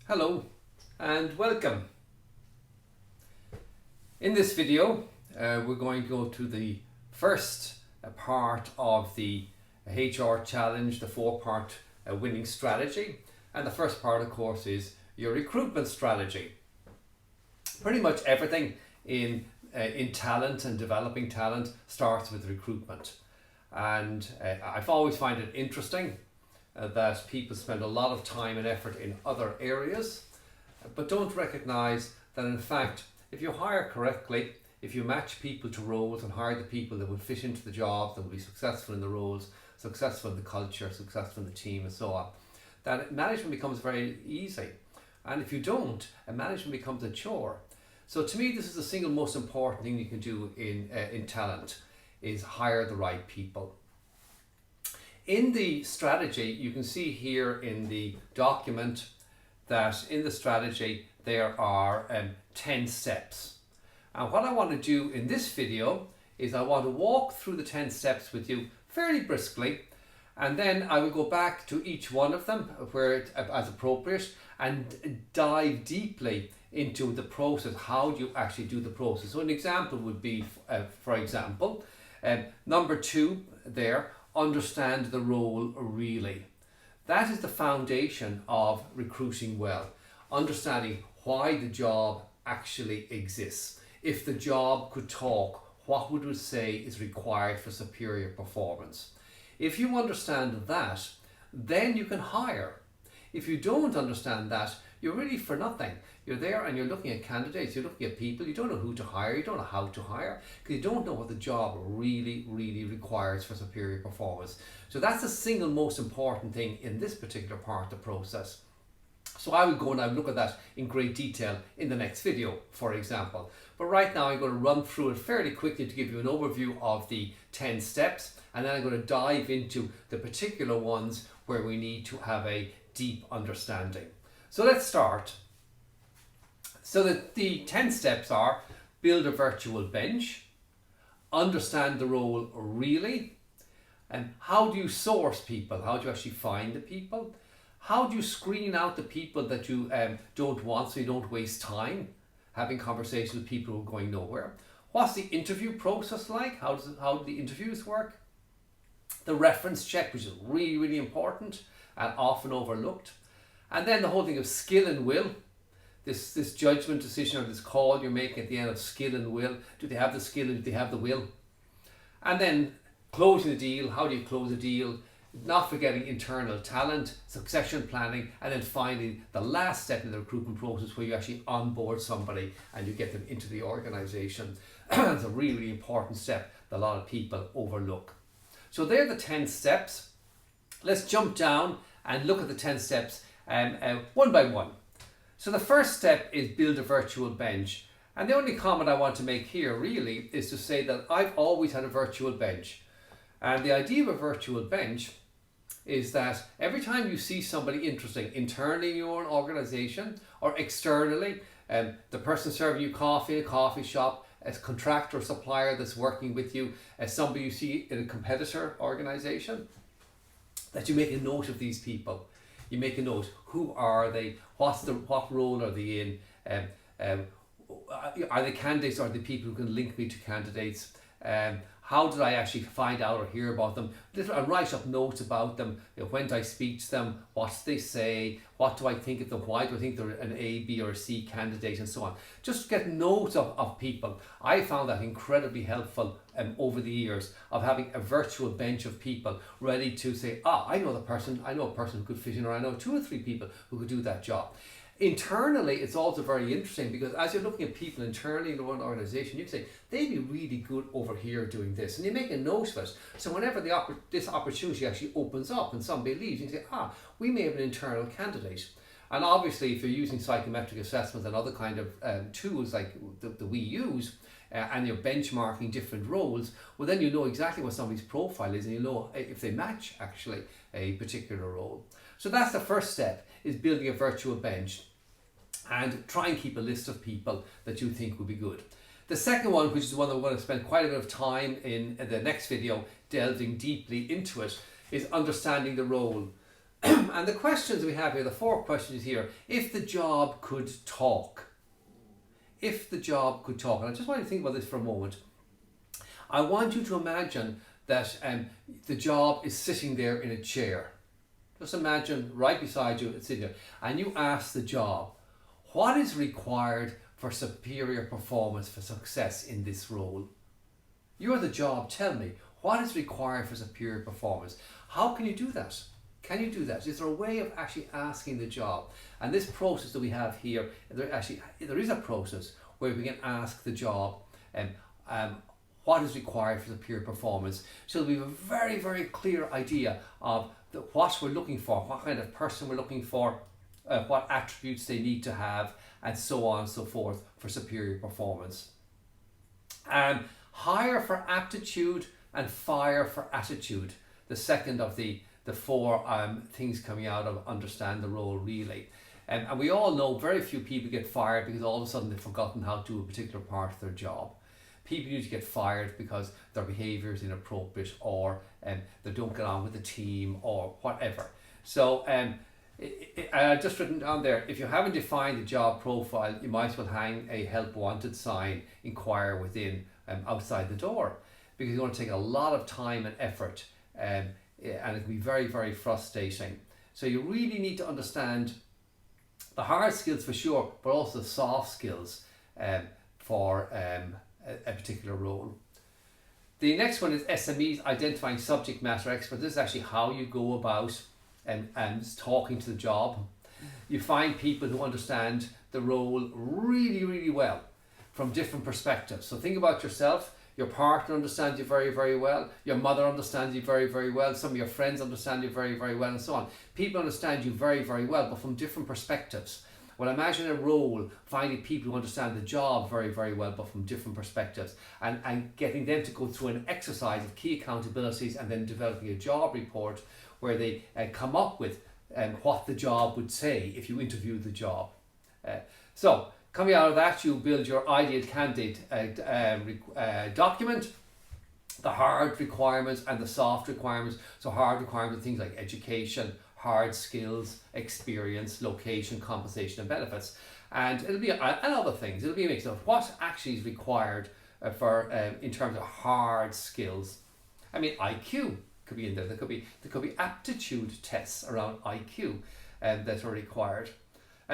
Hello and welcome. In this video we're going to go to the first part of the HR challenge, the 4-part winning strategy, and the first part of course is your recruitment strategy. Pretty much everything in talent and developing talent starts with recruitment, and I've always find it interesting that people spend a lot of time and effort in other areas, but don't recognize that in fact, if you hire correctly, if you match people to roles and hire the people that will fit into the jobs, that will be successful in the roles, successful in the culture, successful in the team and so on, that management becomes very easy. And if you don't, management becomes a chore. So to me, this is the single most important thing you can do in talent, is hire the right people. In the strategy, you can see here in the document that in the strategy there are 10 steps. And what I want to do in this video is I want to walk through the 10 steps with you fairly briskly, and then I will go back to each one of them where as appropriate and dive deeply into the process. How do you actually do the process? So an example would be, for example, number 2 there, understand the role really. That is the foundation of recruiting well. Understanding why the job actually exists. If the job could talk, what would it say is required for superior performance? If you understand that, then you can hire. If you don't understand that, you're really for nothing. You're there and you're looking at candidates, you're looking at people, you don't know who to hire, you don't know how to hire, because you don't know what the job really requires for superior performance. So that's the single most important thing in this particular part of the process. So I will go and I will look at that in great detail in the next video, for example. But right now I'm going to run through it fairly quickly to give you an overview of the 10 steps, and then I'm going to dive into the particular ones where we need to have a deep understanding. So let's start. So the 10 steps are: build a virtual bench, understand the role really, and how do you source people? How do you actually find the people? How do you screen out the people that you don't want, so you don't waste time having conversations with people who are going nowhere? What's the interview process like? How do the interviews work? The reference check, which is really important and often overlooked. And then the whole thing of skill and will. This judgment decision or this call you're making at the end of skill and will. Do they have the skill and do they have the will? And then closing the deal. How do you close a deal? Not forgetting internal talent, succession planning, and then finally the last step in the recruitment process where you actually onboard somebody and you get them into the organization. It's a really important step that a lot of people overlook. So they're the 10 steps. Let's jump down and look at the 10 steps one by one. So the first step is build a virtual bench. And the only comment I want to make here really is to say that I've always had a virtual bench. And the idea of a virtual bench is that every time you see somebody interesting internally in your own organization or externally, the person serving you coffee in a coffee shop, a contractor or supplier that's working with you, as somebody you see in a competitor organization, that you make a note of these people. You make a note: who are they? What role are they in? Are they candidates or are they people who can link me to candidates? How did I actually find out or hear about them? I write up notes about them. When do I speak to them? What do they say? What do I think of them? Why do I think they're an A, B or a C candidate, and so on? Just get notes of people. I found that incredibly helpful over the years, of having a virtual bench of people ready to say, I know a person who could fit in, or I know 2 or 3 people who could do that job. Internally, it's also very interesting, because as you're looking at people internally in one organization, you can say they'd be really good over here doing this, and you make a note of it. So whenever this opportunity actually opens up and somebody leaves, you can say, we may have an internal candidate. And obviously, if you're using psychometric assessments and other kind of tools like that we use, and you're benchmarking different roles, well then you know exactly what somebody's profile is, and you know if they match actually a particular role. So that's the first step, is building a virtual bench, and try and keep a list of people that you think would be good. The second one, which is the one that we're going to spend quite a bit of time in the next video delving deeply into it, is understanding the role. And the questions we have here, the 4 questions here, if the job could talk. If the job could talk, and I just want you to think about this for a moment. I want you to imagine that the job is sitting there in a chair. Just imagine right beside you, it's sitting there, and you ask the job, what is required for superior performance, for success in this role? You're the job, tell me, what is required for superior performance? How can you do that? Can you do that? Is there a way of actually asking the job? And this process that we have here, there is a process where we can ask the job what is required for superior performance. So we have a very, very clear idea of what we're looking for, what kind of person we're looking for, what attributes they need to have, and so on and so forth for superior performance. Hire for aptitude and fire for attitude. The second of the 4 things coming out of understand the role really. And we all know very few people get fired because all of a sudden they've forgotten how to do a particular part of their job. People usually get fired because their behaviour is inappropriate, or they don't get on with the team, or whatever. So I just written down there, if you haven't defined the job profile, you might as well hang a help wanted sign, inquire within, outside the door, because it's going to take a lot of time and effort, and it can be very, very frustrating. So you really need to understand the hard skills for sure, but also the soft skills for a particular role. The next one is SMEs, identifying subject matter experts. This is actually how you go about and talking to the job. You find people who understand the role really, really well from different perspectives. So think about yourself. Your partner understands you very, very well. Your mother understands you very, very well. Some of your friends understand you very, very well, and so on. People understand you very, very well, but from different perspectives. Well, imagine a role, finding people who understand the job very, very well, but from different perspectives, and getting them to go through an exercise of key accountabilities, and then developing a job report where they come up with what the job would say if you interviewed the job. So coming out of that, you build your ideal candidate document, the hard requirements and the soft requirements. So hard requirements are things like education, hard skills, experience, location, compensation and benefits. And it'll be, and other things, it'll be a mix of what actually is required for in terms of hard skills. I mean, IQ could be in there. There could be aptitude tests around IQ that are required.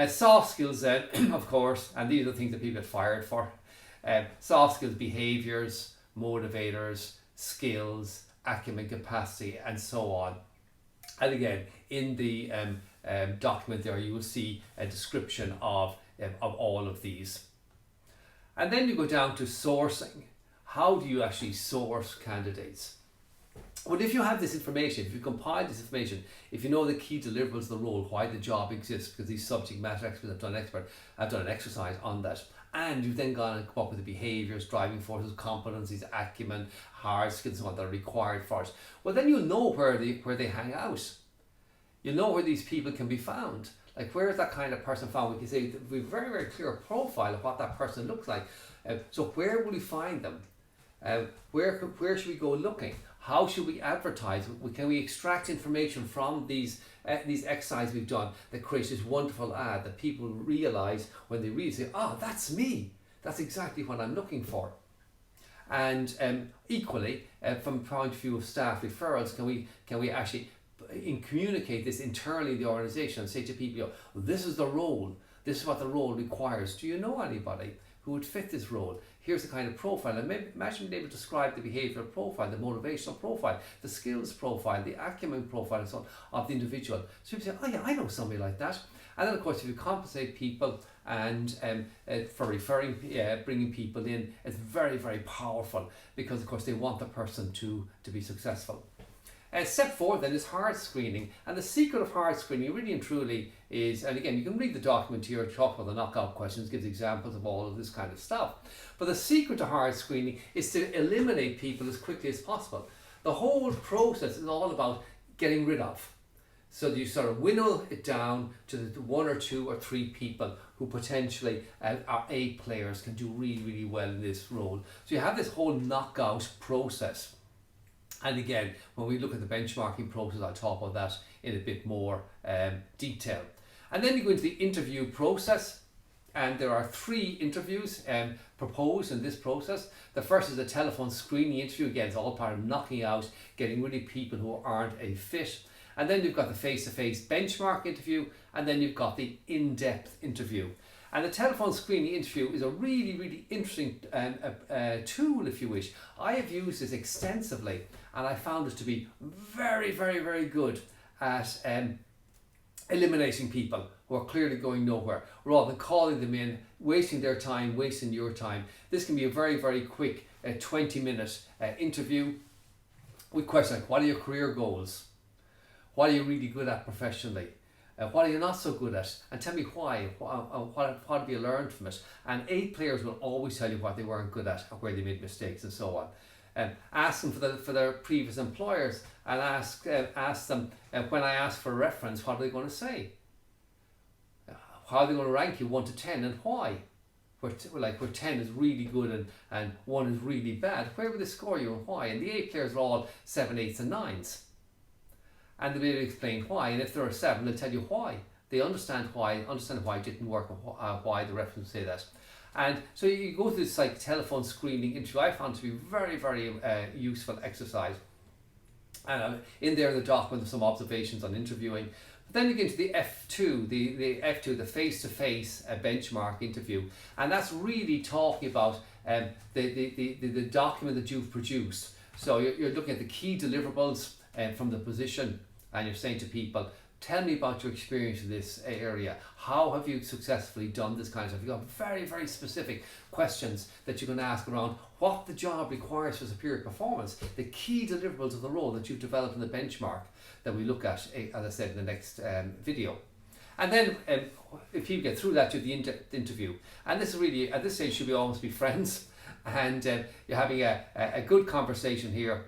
Soft skills then, of course, and these are the things that people get fired for. Soft skills, behaviours, motivators, skills, acumen, capacity, and so on. And again, in the document there, you will see a description of all of these. And then you go down to sourcing. How do you actually source candidates? Well, if you have this information, if you compile this information, if you know the key deliverables of the role, why the job exists, because these subject matter experts have done an exercise on that, and you've then gone and come up with the behaviours, driving forces, competencies, acumen, hard skills, and so on that are required for it, well, then you'll know where they hang out. You'll know where these people can be found. Like, where is that kind of person found? We can say we have a very, very clear profile of what that person looks like. So where will we find them? Where should we go looking? How should we advertise? Can we extract information from these exercises we've done that creates this wonderful ad that people realise when they read it, say, oh, that's me. That's exactly what I'm looking for. And equally, from the point of view of staff referrals, can we actually communicate this internally in the organisation and say to people, well, this is the role. This is what the role requires. Do you know anybody who would fit this role? Here's the kind of profile. And maybe imagine being able to describe the behavioural profile, the motivational profile, the skills profile, the acumen profile, and so on of the individual. So people say, oh yeah, I know somebody like that. And then of course, if you compensate people and for referring, bringing people in, it's very, very powerful, because of course they want the person to be successful. Step 4 then is hard screening, and the secret of hard screening really and truly is, and again you can read the document here, talk about the knockout questions, gives examples of all of this kind of stuff, but the secret to hard screening is to eliminate people as quickly as possible. The whole process is all about getting rid of, so that you sort of winnow it down to the 1 or 2 or 3 people who potentially are A players, can do really, really well in this role. So you have this whole knockout process. And again, when we look at the benchmarking process, I'll talk about that in a bit more detail. And then you go into the interview process, and there are 3 interviews proposed in this process. The first is a telephone screening interview. Again, it's all part of knocking out, getting rid of people who aren't a fit. And then you've got the face-to-face benchmark interview, and then you've got the in-depth interview. And the telephone screening interview is a really, really interesting tool, if you wish. I have used this extensively, and I found it to be very, very, very good at eliminating people who are clearly going nowhere, rather than calling them in, wasting their time, wasting your time. This can be a very, very quick 20-minute interview with questions like, what are your career goals? What are you really good at professionally? What are you not so good at? And tell me why. What have you learned from it? And 8 players will always tell you what they weren't good at or where they made mistakes and so on. Ask them for their previous employers, and ask them when I ask for a reference, what are they going to say? How are they going to rank you 1 to 10 and why? Where 10 is really good and 1 is really bad, where would they score you and why? And the 8 players are all 7, 8s and 9s. And they'll be able to explain why, and if there are 7, they'll tell you why. They understand why it didn't work, and why the reference say that. And so you go through this telephone screening interview. I found to be very, very useful exercise. And in there in the document, there's some observations on interviewing. But then you get into the F2, the face-to-face benchmark interview, and that's really talking about the document that you've produced. So you're looking at the key deliverables from the position, and you're saying to people, tell me about your experience in this area. How have you successfully done this kind of stuff? You've got very, very specific questions that you can ask around what the job requires for superior performance, the key deliverables of the role that you've developed in the benchmark that we look at, as I said, in the next video. And then if you get through that, you have the in-depth interview. And this is really, at this stage, should be almost be friends. And you're having a good conversation here.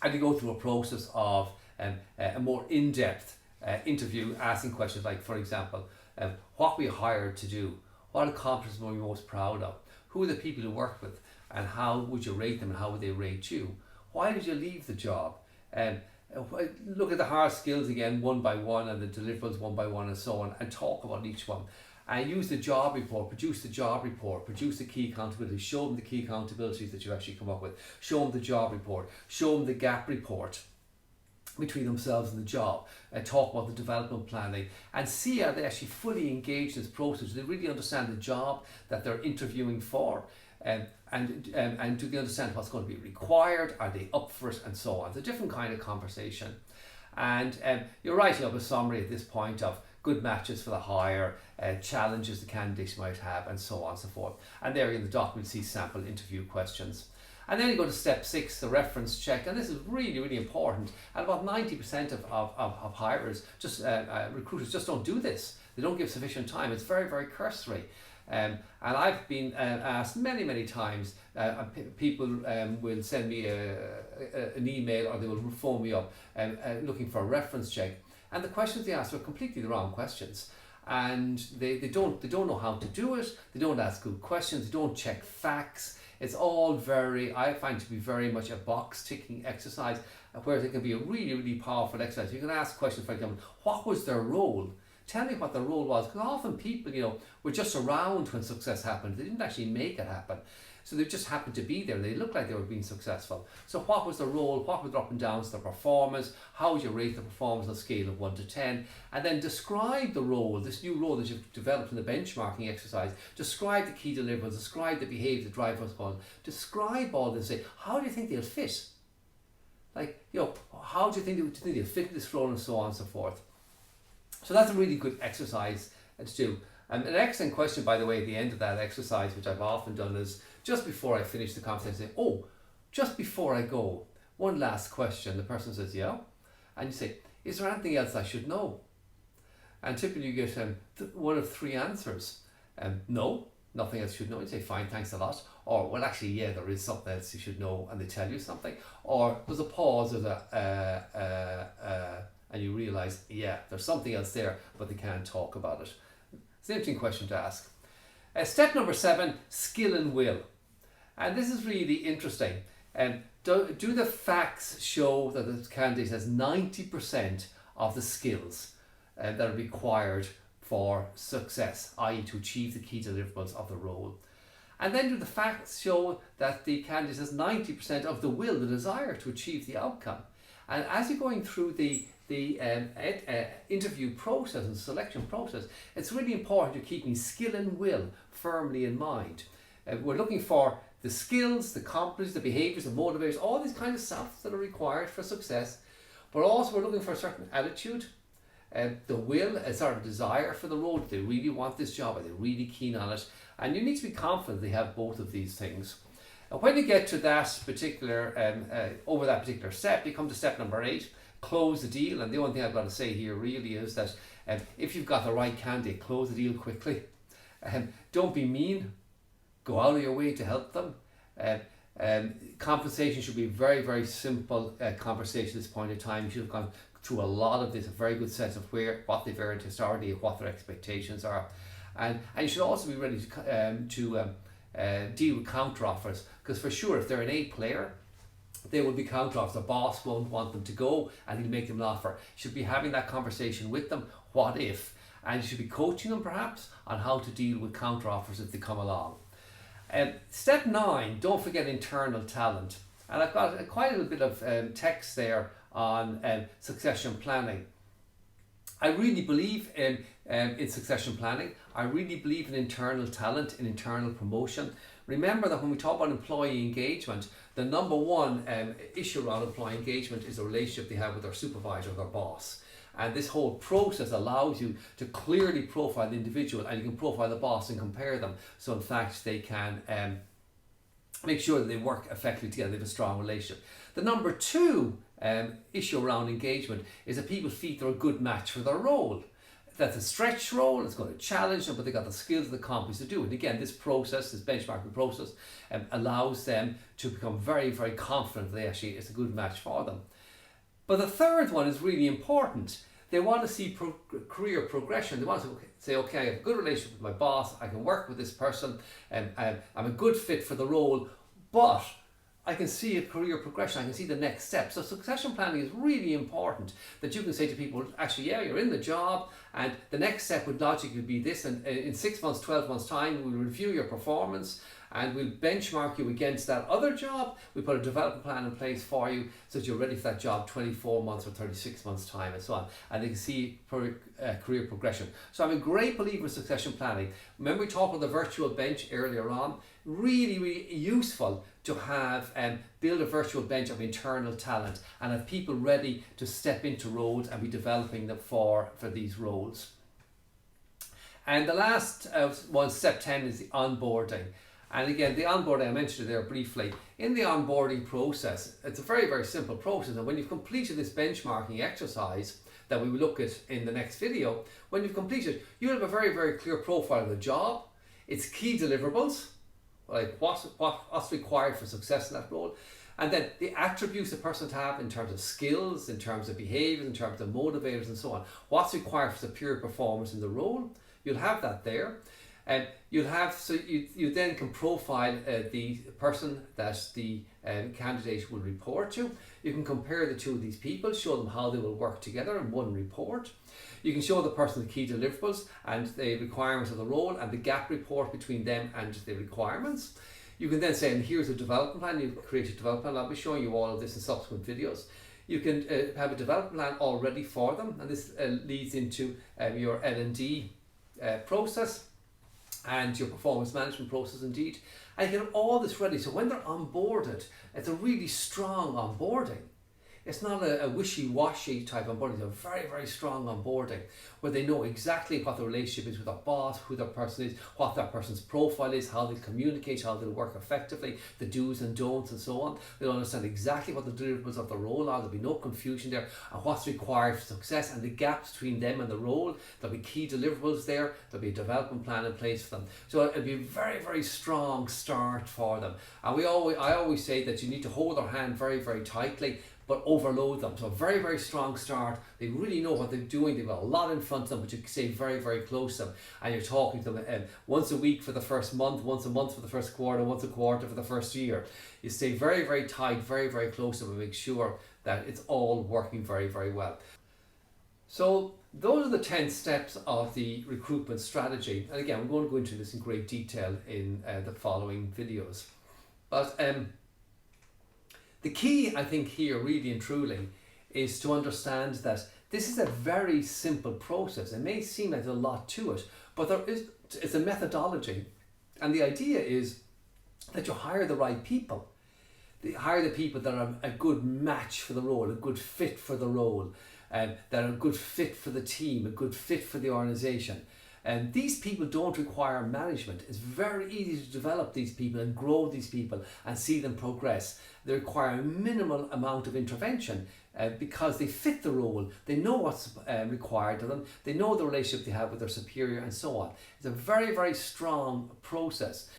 And you go through a process of a more in-depth interview, asking questions like, for example, what were you hired to do? What accomplishments were you most proud of? Who are the people you worked with? And how would you rate them, and how would they rate you? Why did you leave the job? Look at the hard skills again, 1 by 1, and the deliverables 1 by 1, and so on, and talk about each one. And use the job report, produce the job report, produce the key accountabilities, show them the key accountabilities that you actually come up with, show them the job report, show them the gap report between themselves and the job, talk about the development planning, and see how they actually fully engage in this process. They really understand the job that they're interviewing for, and do they understand what's going to be required? Are they up for it, and so on? It's a different kind of conversation. And you're writing up a summary at this point of good matches for the hire, challenges the candidates might have, and so on and so forth. And there in the document, you see sample interview questions. And then you go to step 6, the reference check, and this is really, really important. And about 90% of hirers, recruiters just don't do this. They don't give sufficient time. It's very, very cursory. And I've been asked many, many times, people will send me an email, or they will phone me up looking for a reference check. And the questions they ask are completely the wrong questions. And they don't know how to do it. They don't ask good questions. They don't check facts. It's all I find to be very much a box ticking exercise, whereas it can be a really, really powerful exercise. You can ask questions, for example, what was their role? Tell me what their role was. Because often people, were just around when success happened. They didn't actually make it happen. So they just happened to be there. They looked like they were being successful. So what was the role? What were the up and downs of the performance? How would you rate the performance on a scale of 1 to 10? And then describe the role, this new role that you've developed in the benchmarking exercise. Describe the key deliverables, describe the behaviour, the drive what's going on. Describe all this. Say, how do you think they'll fit? How do you think they'll fit in this role, and so on and so forth. So that's a really good exercise to do. And an excellent question, by the way, at the end of that exercise, which I've often done, is just before I finish the conversation, say, just before I go, one last question. The person says, yeah. And you say, is there anything else I should know? And typically you get one of 3 answers. No, nothing else you should know. You say, fine, thanks a lot. Or, well, actually, yeah, there is something else you should know, and they tell you something. Or there's a pause, and you realise, yeah, there's something else there, but they can't talk about it. It's an interesting question to ask. Step number 7, skill and will. And this is really interesting. Do the facts show that the candidate has 90% of the skills that are required for success, i.e. to achieve the key deliverables of the role? And then do the facts show that the candidate has 90% of the will, the desire to achieve the outcome? And as you're going through the interview process and selection process, it's really important you're keeping skill and will firmly in mind. We're looking for the skills, the competencies, the behaviours, the motivators, all these kind of stuff that are required for success. But also we're looking for a certain attitude, the will, a sort of desire for the role. Do they really want this job? Are they really keen on it? And you need to be confident they have both of these things. And when you get to that particular, over that particular step, you come to step number 8, close the deal. And the only thing I've got to say here really is that if you've got the right candidate, close the deal quickly. Don't be mean. Go out of your way to help them. Compensation should be very, very simple conversation at this point in time. You should have gone through a lot of this, a very good sense of what they've earned historically, what their expectations are. And you should also be ready to deal with counter offers, because for sure if they're an A player, there will be counter offers. The boss won't want them to go and he'll make them an offer. You should be having that conversation with them. What if? And you should be coaching them perhaps on how to deal with counter offers if they come along. Step 9, don't forget internal talent. And I've got quite a little bit of text there on succession planning. I really believe in succession planning. I really believe in internal talent, in internal promotion. Remember that when we talk about employee engagement, the number one issue around employee engagement is the relationship they have with their supervisor, their boss. And this whole process allows you to clearly profile the individual, and you can profile the boss and compare them. So in fact, they can make sure that they work effectively together, they have a strong relationship. The number 2 issue around engagement is that people feel they're a good match for their role. That's a stretch role, it's going to challenge them, but they've got the skills and the competencies to do it. And again, this process, this benchmarking process, allows them to become very, very confident that it's a good match for them. But the third one is really important. They want to see career progression. They want to say, okay, I have a good relationship with my boss, I can work with this person, and I'm a good fit for the role, but I can see a career progression, I can see the next step. So succession planning is really important, that you can say to people, actually, yeah, you're in the job, and the next step would logically be this, and in 6 months, 12 months time, we'll review your performance, and we'll benchmark you against that other job. We put a development plan in place for you so that you're ready for that job 24 months or 36 months time and so on. And they can see career progression. So I'm a great believer in succession planning. Remember we talked about the virtual bench earlier on? Really, really useful to have build a virtual bench of internal talent and have people ready to step into roles and be developing them for these roles. And the last one, step 10, is the onboarding. And again, the onboarding, I mentioned it there briefly. In the onboarding process, it's a very, very simple process. And when you've completed this benchmarking exercise that we will look at in the next video, when you've completed, you'll have a very, very clear profile of the job, its key deliverables, like what's required for success in that role, and then the attributes the person to have in terms of skills, in terms of behaviours, in terms of motivators and so on. What's required for superior performance in the role, you'll have that there. And you'll have, so you then can profile the person that the candidate will report to. You can compare the two of these people, show them how they will work together in one report. You can show the person the key deliverables and the requirements of the role and the gap report between them and the requirements. You can then say, and here's a development plan. You create a development plan. I'll be showing you all of this in subsequent videos. You can have a development plan all ready for them, and this leads into your L&D process and your performance management process indeed. And you get all this ready, so when they're onboarded, it's a really strong onboarding. It's not a wishy-washy type onboarding. It's a very, very strong onboarding where they know exactly what the relationship is with their boss, who their person is, what that person's profile is, how they communicate, how they'll work effectively, the do's and don'ts and so on. They'll understand exactly what the deliverables of the role are. There'll be no confusion there, and what's required for success and the gaps between them and the role. There'll be key deliverables there. There'll be a development plan in place for them. So it'll be a very, very strong start for them. And I always say that you need to hold their hand very, very tightly, but overload them. So a very, very strong start. They really know what they're doing. They've got a lot in front of them, but you stay very, very close to them. And you're talking to them once a week for the first month, once a month for the first quarter, once a quarter for the first year. You stay very, very tight, very, very close to them, and make sure that it's all working very, very well. So those are the 10 steps of the recruitment strategy. And again, we're going to go into this in great detail in the following videos. But the key, I think, here really and truly is to understand that this is a very simple process. It may seem like there's a lot to it, but it's a methodology. And the idea is that you hire the right people. Hire the people that are a good match for the role, a good fit for the role, that are a good fit for the team, a good fit for the organization. And these people don't require management. It's very easy to develop these people and grow these people and see them progress. They require a minimal amount of intervention because they fit the role. They know what's required of them. They know the relationship they have with their superior and so on. It's a very, very strong process.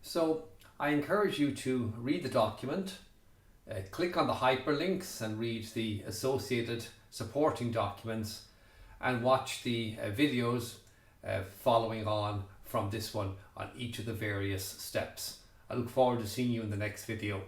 So I encourage you to read the document, click on the hyperlinks and read the associated supporting documents, and watch the videos following on from this one on each of the various steps. I look forward to seeing you in the next video.